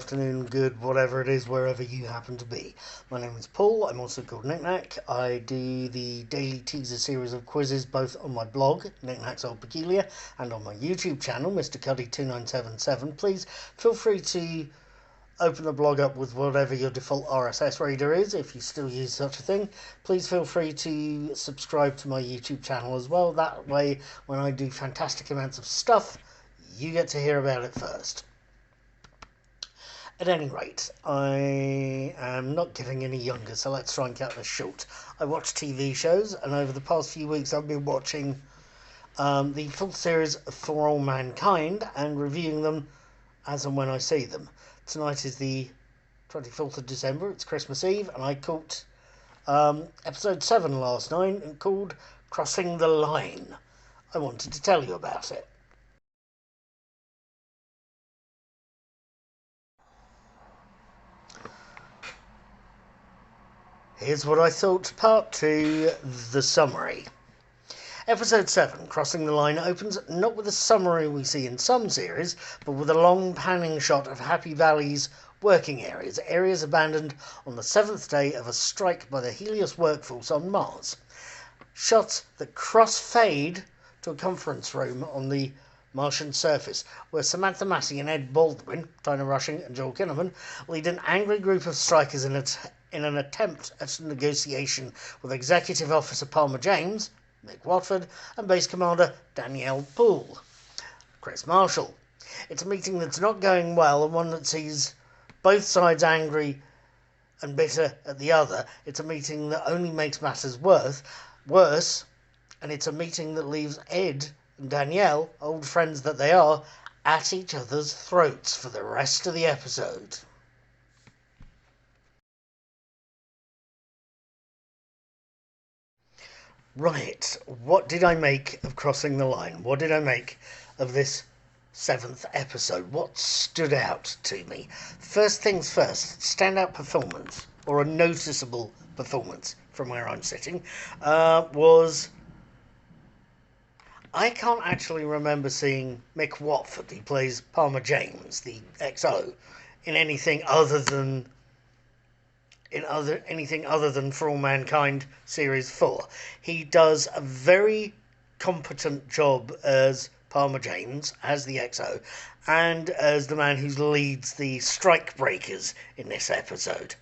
afternoon, good, whatever it is, wherever you happen to be. My name is Paul, I'm also called Knickknack. I do the daily teaser series of quizzes both on my blog, Knickknack's Old Peculiar, and on my YouTube channel, Mr. Cuddy2977. Please feel free to open the blog up with whatever your default RSS reader is, if you still use such a thing. Please feel free to subscribe to my YouTube channel as well. That way, when I do fantastic amounts of stuff, you get to hear about it first. At any rate, I am not getting any younger, so let's try and cut this short. I watch TV shows, and over the past few weeks I've been watching the full series For All Mankind and reviewing them as and when I see them. Tonight is the 24th of December, it's Christmas Eve, and I caught episode 7 last night called Crossing the Line. I wanted to tell you about it. Here's what I thought, part 2, the summary. Episode 7, Crossing the Line, opens not with a summary we see in some series, but with a long panning shot of Happy Valley's working areas abandoned on the 7th day of a strike by the Helios workforce on Mars. Shots that cross-fade to a conference room on the Martian surface, where Samantha Massey and Ed Baldwin, Dinah Rushing and Joel Kinnaman, lead an angry group of strikers in an attempt at a negotiation with Executive Officer Palmer James, Mick Watford, and Base Commander Danielle Poole, Chris Marshall. It's a meeting that's not going well and one that sees both sides angry and bitter at the other. It's a meeting that only makes matters worse, and it's a meeting that leaves Ed and Danielle, old friends that they are, at each other's throats for the rest of the episode. Right, what did I make of Crossing the Line? What did I make of this 7th episode? What stood out to me? First things first, standout performance, or a noticeable performance from where I'm sitting, was... I can't actually remember seeing Mick Watford, who plays Palmer James, the XO, in anything other than For All Mankind Series 4. He does a very competent job as Palmer James, as the XO, and as the man who leads the strike breakers in this episode.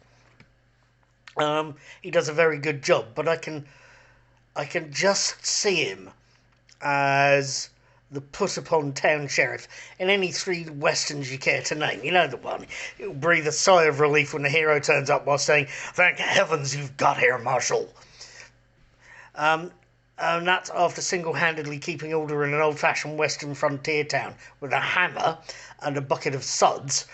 He does a very good job, but I can just see him as the put-upon town sheriff in any 3 westerns you care to name. You know the one. He'll breathe a sigh of relief when the hero turns up while saying, "Thank heavens you've got here, Marshal." And that's after single-handedly keeping order in an old-fashioned western frontier town with a hammer and a bucket of suds,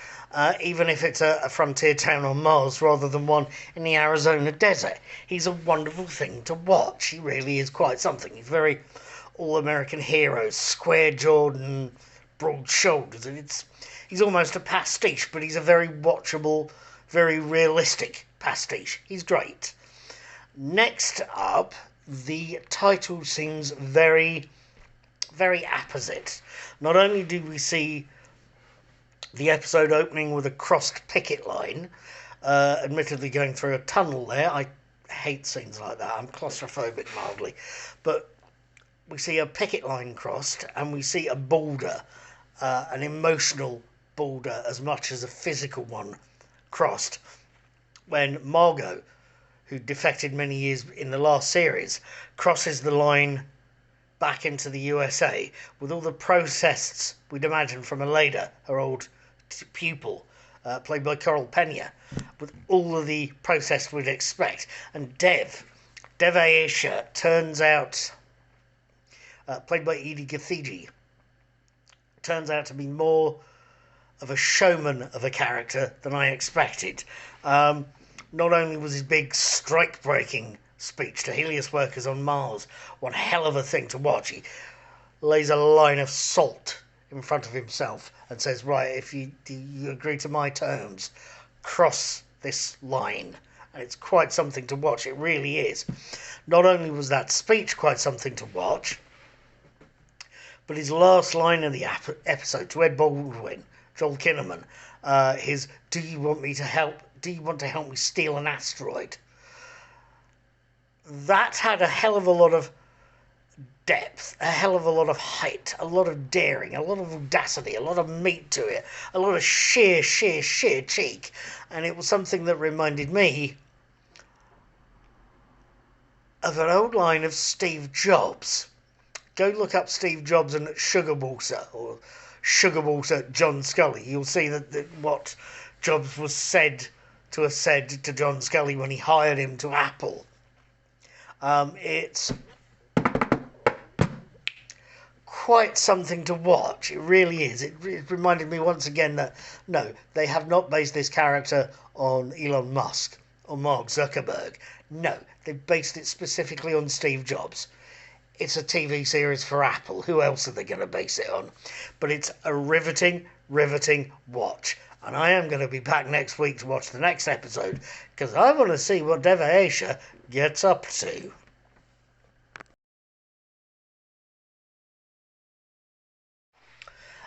even if it's a frontier town on Mars rather than one in the Arizona desert. He's a wonderful thing to watch. He really is quite something. He's very all-American hero, square-jawed and broad-shouldered, and he's almost a pastiche, but he's a very watchable, very realistic pastiche. He's great. Next up, the title seems very, very apposite. Not only do we see the episode opening with a crossed picket line, admittedly going through a tunnel there. I hate scenes like that. I'm claustrophobic mildly. But we see a picket line crossed, and we see a border, an emotional border as much as a physical one, crossed when Margot, who defected many years in the last series, crosses the line back into the USA with all the protests we'd imagine from Aleida, her old pupil, played by Coral Pena, with all of the protests we'd expect. And Dev Aisha turns out, played by Edie Gathegi, turns out to be more of a showman of a character than I expected. Not only was his big strike-breaking speech to Helios workers on Mars one hell of a thing to watch, he lays a line of salt in front of himself and says, right, if you agree to my terms, cross this line. And it's quite something to watch, it really is. Not only was that speech quite something to watch, but his last line of the episode to Ed Baldwin, Joel Kinnaman. His "Do you want me to help? Do you want to help me steal an asteroid?" That had a hell of a lot of depth, a hell of a lot of height, a lot of daring, a lot of audacity, a lot of meat to it, a lot of sheer cheek. And it was something that reminded me of an old line of Steve Jobs. Go look up Steve Jobs and Sugarwater, or Sugarwater John Scully. You'll see that what Jobs was said to have said to John Scully when he hired him to Apple. It's quite something to watch. It really is. It reminded me once again that no, they have not based this character on Elon Musk or Mark Zuckerberg. No, they've based it specifically on Steve Jobs. It's a TV series for Apple. Who else are they going to base it on? But it's a riveting watch. And I am going to be back next week to watch the next episode, because I want to see what Deva Asia gets up to.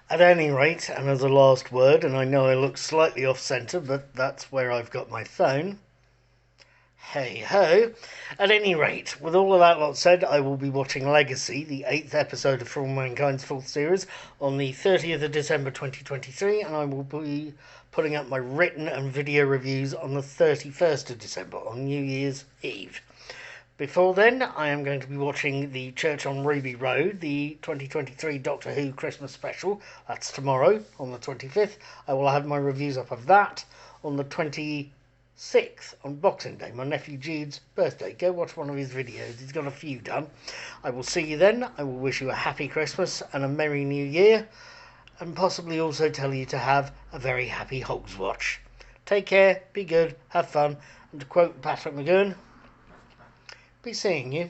At any rate, and as a last word, and I know I look slightly off-centre, but that's where I've got my phone. Hey ho. At any rate, with all of that lot said, I will be watching Legacy, the 8th episode of For All Mankind's 4th series, on the 30th of December 2023, and I will be putting up my written and video reviews on the 31st of December, on New Year's Eve. Before then, I am going to be watching The Church on Ruby Road, the 2023 Doctor Who Christmas special. That's tomorrow, on the 25th. I will have my reviews up of that on the 26th, on Boxing Day, my nephew Jude's birthday. Go watch one of his videos. He's got a few done. I will see you then. I will wish you a happy Christmas and a Merry New Year, and possibly also tell you to have a very happy Hogs Watch. Take care, be good, have fun, and to quote Patrick McGowan, be seeing you.